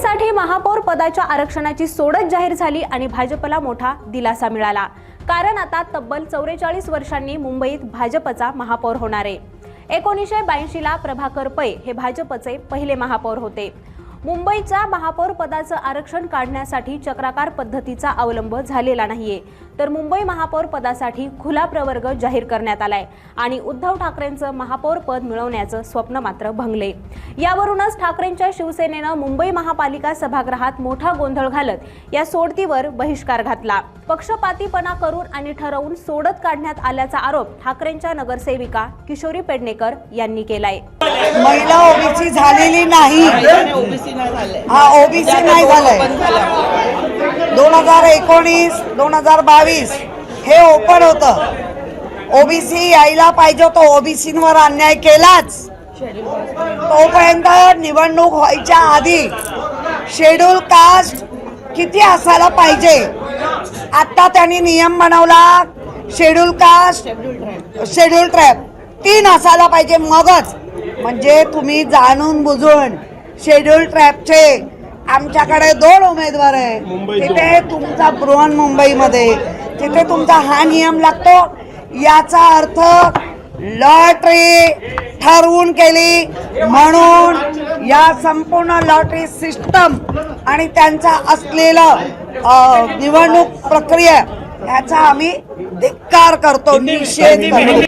मुंबईसाठी महापौर पदाच्या आरक्षणाची सोडत जाहीर झाली आणि भाजपला मोठा दिलासा मिळाला। कारण आता तब्बल 44 वर्षांनी मुंबईत भाजपचा महापौर होणार आहे। 1982 ला प्रभाकर पै हे भाजपचे पहिले महापौर होते। मुंबईच्या महापौर पदाचं आरक्षण काढण्यासाठी चक्राकार पद्धतीचा अवलंब झालेला नाहीये, तर मुंबई महापौर पदासाठी खुला प्रवर्ग जाहीर करण्यात आलाय आणि उद्धव ठाकरेंचं महापौर पद मिळवण्याचं स्वप्न मात्र भंगले। यावरूनच ठाकरेंच्या शिवसेनेनं मुंबई महापालिका सभागृहात मोठा गोंधळ घालत या सोडतीवर बहिष्कार घातला। पक्षपातीपणा करून आणि ठरवून सोडत काढण्यात आल्याचा आरोप ठाकरेंच्या नगरसेविका किशोरी पेडणेकर यांनी केलाय। महिला ओबीसी झालेली नाही, ओबीसी नाही झालंय। 2019 2022 हे ओपन होतं। ओबीसी यायला पाहिजे होतं, ओबीसींवर अन्याय केलाच। तोपर्यंत निवडणूक व्हायच्या आधी शेड्यूल कास्ट किती असायला पाहिजे, आता त्यांनी नियम बनवला। शेड्यूल कास्ट शेड्यूल ट्राइब 3 असायला पाहिजे, मगच म्हणजे तुम्ही जाणून बुजून शेड्यूल ट्राइबचे आमच्याकडे 2 उमेदवार आहे, तिथे तुमचा बृहन्मुंबईमध्ये तिथे तुमचा हा नियम लागतो। याचा अर्थ लॉटरी ठरवून केली, म्हणून या संपूर्ण लॉटरी सिस्टम आणि त्यांचा असलेलं निवडणूक प्रक्रिया याचा आम्ही धिक्कार करतो, निषेध करतो।